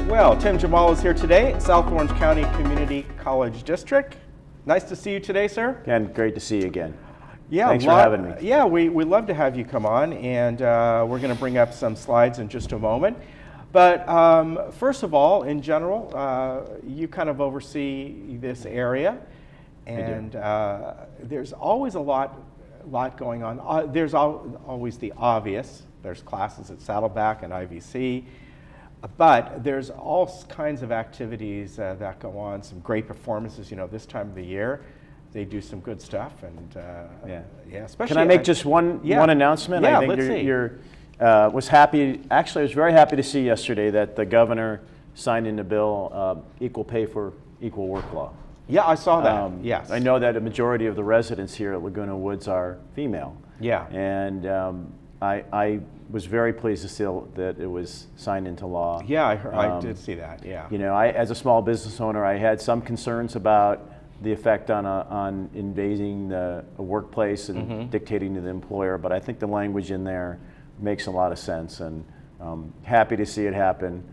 Well, Tim Jemal is here today at South Orange County Community College District. Nice to see you today, sir. Again, great to see you again. Yeah, thanks for having me. Yeah, we love to have you come on, and we're going to bring up some slides in just a moment. But first of all, in general, you kind of oversee this area, and there's always a lot going on. There's always the obvious. There's classes at Saddleback and IVC, but there's all kinds of activities that go on. Some great performances. You know, this time of the year, they do some good stuff, and yeah. Especially. Can I make just one announcement? Yeah, I think let's see. Was happy. Actually, I was very happy to see yesterday that the governor signed into bill equal pay for equal work law. Yeah, I saw that. Yes. I know that a majority of the residents here at Laguna Woods are female. Yeah. And I was very pleased to see that it was signed into law. Yeah, I did see that. Yeah. You know, as a small business owner, I had some concerns about the effect on invading the workplace and dictating to the employer, but I think the language in there makes a lot of sense, and happy to see it happen.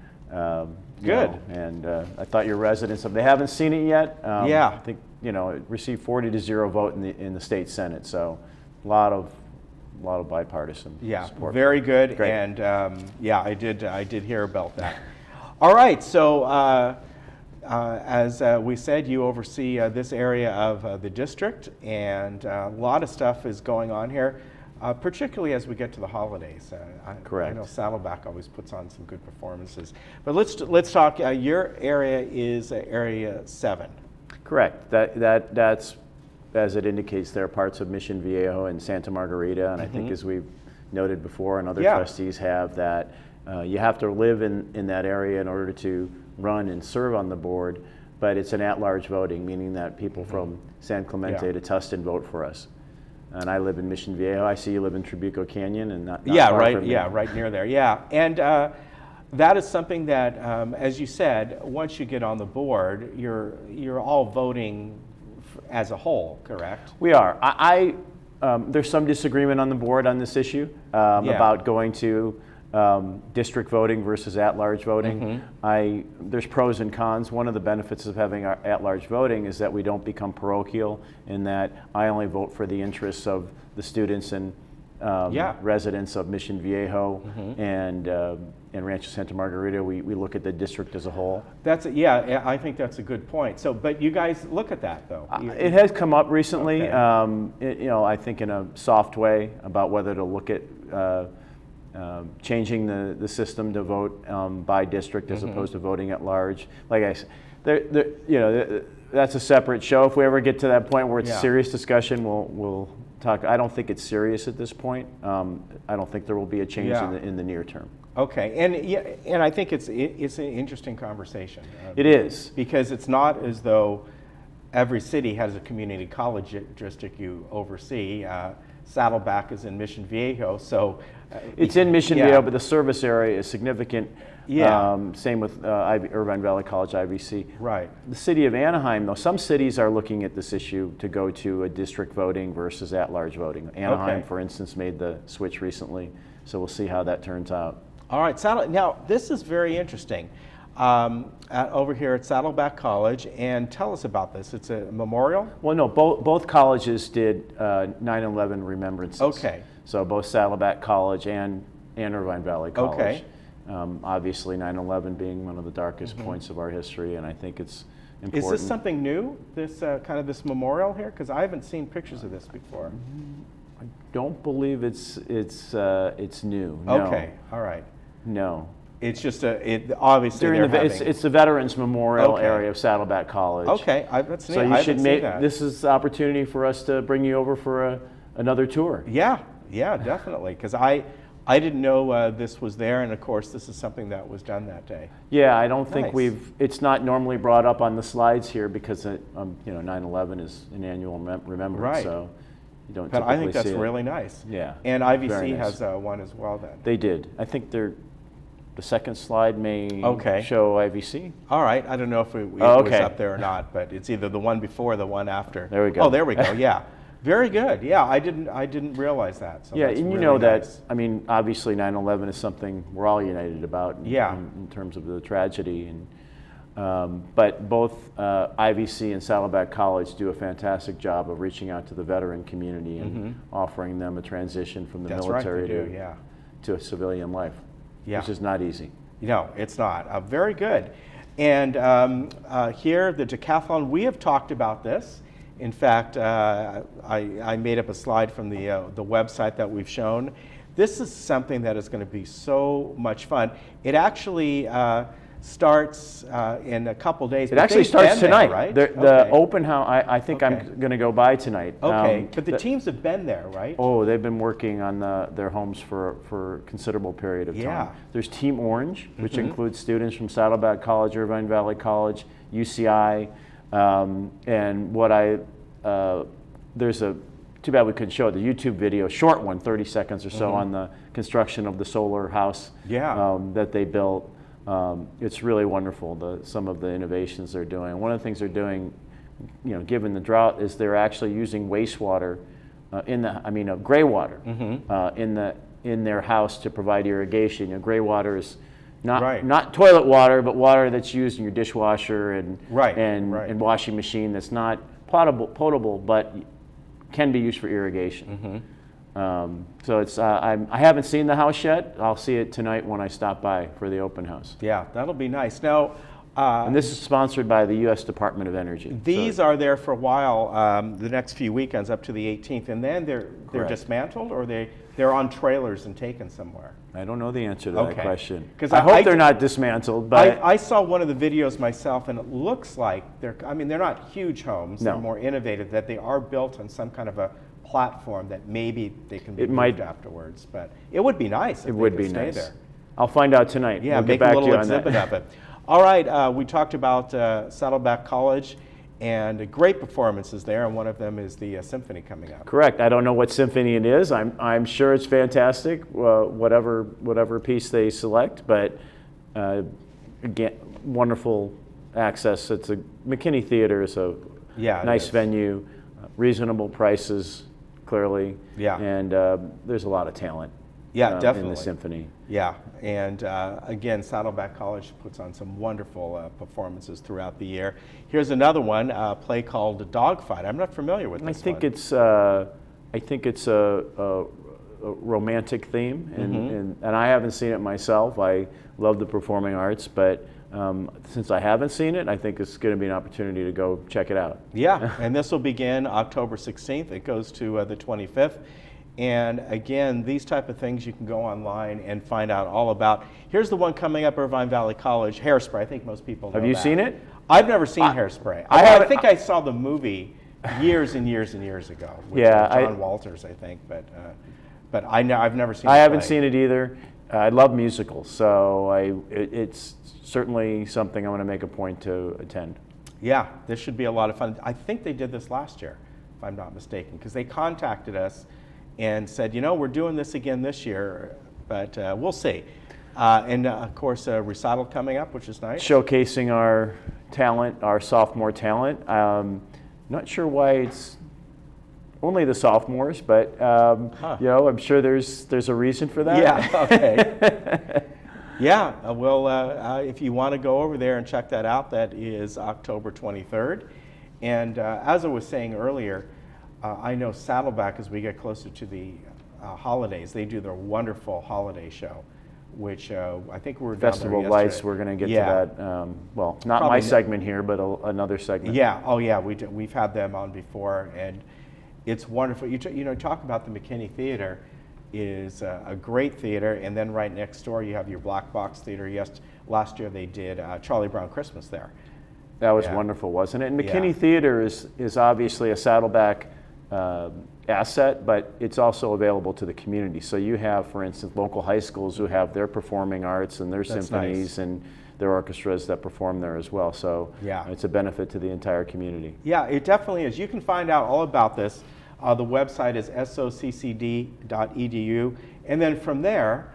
Good. And I thought your residents, if they haven't seen it yet, yeah. I think it received 40-0 vote in the state Senate, so a lot of bipartisan support. Very good. Great. And yeah, I did hear about that. All right, so as we said, you oversee this area of the district, and a lot of stuff is going on here. Particularly as we get to the holidays. Correct. I know Saddleback always puts on some good performances. But let's talk. Your area is Area 7. Correct. That's, as it indicates, there are parts of Mission Viejo and Santa Margarita, and I think as we've noted before, and other trustees have, that you have to live in that area in order to run and serve on the board. But it's an at-large voting, meaning that people from San Clemente to Tustin vote for us. And I live in Mission Viejo. I see you live in Trabuco Canyon, and not far from me. Right near there. Yeah, and that is something that, as you said, once you get on the board, you're all voting as a whole, correct? We are. There's some disagreement on the board on this issue about going to district voting versus at-large voting. There's pros and cons. One of the benefits of having our at-large voting is that we don't become parochial, in that I only vote for the interests of the students and residents of Mission Viejo and Rancho Santa Margarita. We look at the district as a whole. I think that's a good point. So, but you guys look at that though. It has come up recently. I think in a soft way, about whether to look at changing the system to vote by district as opposed to voting at large. Like I said, that's a separate show. If we ever get to that point where it's serious discussion, we'll talk. I don't think it's serious at this point. I don't think there will be a change in the near term. Okay, and I think it's an interesting conversation. It is, because it's not as though every city has a community college district you oversee. Saddleback is in Mission Viejo, so it's in Mission Viejo, but the service area is significant. Same with Irvine Valley College, IVC. Right. The city of Anaheim, though, some cities are looking at this issue to go to a district voting versus at-large voting. Anaheim, for instance, made the switch recently, so we'll see how that turns out. All right. Now, this is very interesting. Over here at Saddleback College, and tell us about this. It's a memorial? Well, no, both colleges did 9/11 remembrances. Okay. So both Saddleback College and Irvine Valley College. Okay. Obviously 9/11 being one of the darkest points of our history, and I think it's important. Is this something new, this kind of this memorial here? Because I haven't seen pictures of this before. I don't believe it's new. No. Okay. All right. No. It's just obviously it's the Veterans Memorial area of Saddleback College. Okay, that's neat. So you should make this is the opportunity for us to bring you over for another tour. Yeah, definitely. Because I didn't know this was there, and of course this is something that was done that day. Yeah, I don't think it's not normally brought up on the slides here because 9/11 is an annual remembrance. Right. So you don't. But I think that's see really nice. Yeah. And IVC has one as well then. They did. I think the second slide may show IVC. All right. I don't know if it was up there or not, but it's either the one before or the one after. There we go. Oh, there we go. Yeah. Very good. Yeah, I didn't realize that. So Yeah, that's and you really know that, nice. I mean, obviously 9/11 is something we're all united about in terms of the tragedy. But both IVC and Saddleback College do a fantastic job of reaching out to the veteran community and offering them a transition from the That's military right, they do, to a civilian life, Yeah. which is not easy. No, it's not. Very good. And here, the decathlon, we have talked about this. In fact, I made up a slide from the website that we've shown. This is something that is going to be so much fun. It actually starts in a couple days. It actually starts tonight. Right? The open house, I think I'm going to go by tonight. Okay, but the teams have been there, right? Oh, they've been working on their homes for a considerable period of time. Yeah. There's Team Orange, which includes students from Saddleback College, Irvine Valley College, UCI, and there's too bad we couldn't show it, the YouTube video, short one, 30 seconds or so, on the construction of the solar house that they built. It's really wonderful, some of the innovations they're doing. One of the things they're doing, given the drought, is they're actually using wastewater, gray water, in their house to provide irrigation. Gray water is not toilet water, but water that's used in your dishwasher and washing machine. That's not potable, but can be used for irrigation. So it's I haven't seen the house yet. I'll see it tonight when I stop by for the open house. Yeah, that'll be nice. Now, and this is sponsored by the U.S. Department of Energy. These are there for a while, the next few weekends up to the 18th, and then they're dismantled, or they're on trailers and taken somewhere. I don't know the answer to that question. Because I hope they're not dismantled. But I saw one of the videos myself, and it looks like they're not huge homes. No. They're more innovative. That they are built on some kind of a platform that maybe they can be moved afterwards. But it would be nice if they could stay there. I'll find out tonight. Yeah, we'll make get back a little to you on exhibit that. of it. All right, we talked about Saddleback College, and great performances there, and one of them is the symphony coming up. Correct. I don't know what symphony it is. I'm sure it's fantastic, whatever piece they select. But again, wonderful access. McKinney Theater is a nice venue, reasonable prices, clearly. Yeah. And there's a lot of talent. Yeah, definitely. In the symphony. Yeah, and again, Saddleback College puts on some wonderful performances throughout the year. Here's another one, a play called Dogfight. I'm not familiar with this one. I think it's a romantic theme, and I haven't seen it myself. I love the performing arts, but since I haven't seen it, I think it's going to be an opportunity to go check it out. Yeah, and this will begin October 16th. It goes to the 25th. And again, these type of things you can go online and find out all about. Here's the one coming up, Irvine Valley College, Hairspray. I think most people know Have you that. seen it? I've never seen Hairspray. I think I saw the movie years and years and years ago with John Walters, I think, but I've never seen it. I haven't seen it either. I love musicals, so it's certainly something I'm going to make a point to attend. Yeah, this should be a lot of fun. I think they did this last year, if I'm not mistaken, because they contacted us and said, we're doing this again this year, but we'll see. And of course, a recital coming up, which is nice. Showcasing our talent, our sophomore talent. Not sure why it's only the sophomores, but I'm sure there's a reason for that. Yeah. Okay. Yeah. Well, if you want to go over there and check that out, that is October 23rd. And as I was saying earlier, I know Saddleback, as we get closer to the holidays, they do their wonderful holiday show, which I think we're Festival of Lights. We're going to get to that. Not probably my segment here, but another segment. Yeah. Oh, yeah. We've had them on before, and it's wonderful. You talk about the McKinney Theater is a great theater, and then right next door you have your Black Box Theater. Last year they did Charlie Brown Christmas there. That was wonderful, wasn't it? And McKinney Theater is obviously a Saddleback asset, but it's also available to the community. So you have, for instance, local high schools who have their performing arts and their symphonies and their orchestras that perform there as well. So it's a benefit to the entire community. Yeah, it definitely is. You can find out all about this. The website is soccd.edu, and then from there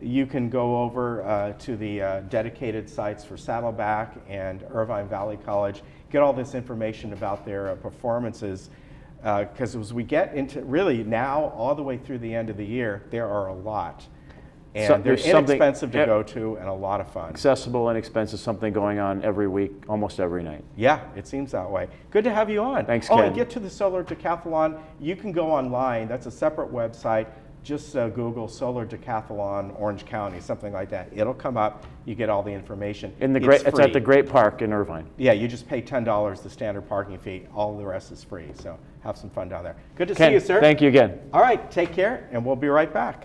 you can go over to the dedicated sites for Saddleback and Irvine Valley College, get all this information about their performances because as we get into really now all the way through the end of the year, there are a lot. And So they're there's something- inexpensive to yep. go to and a lot of fun. Accessible, inexpensive, something going on every week, almost every night. Yeah, it seems that way. Good to have you on. Thanks, Oh, Ken. and get to the Solar Decathlon. You can go online. That's a separate website. Just Google Solar Decathlon Orange County, something like that. It'll come up. You get all the information. It's at free. the Great Park in Irvine. Yeah, you just pay $10, the standard parking fee. All the rest is free. So have some fun down there. Good to Ken, see you, sir. thank you again. All right, take care, and we'll be right back.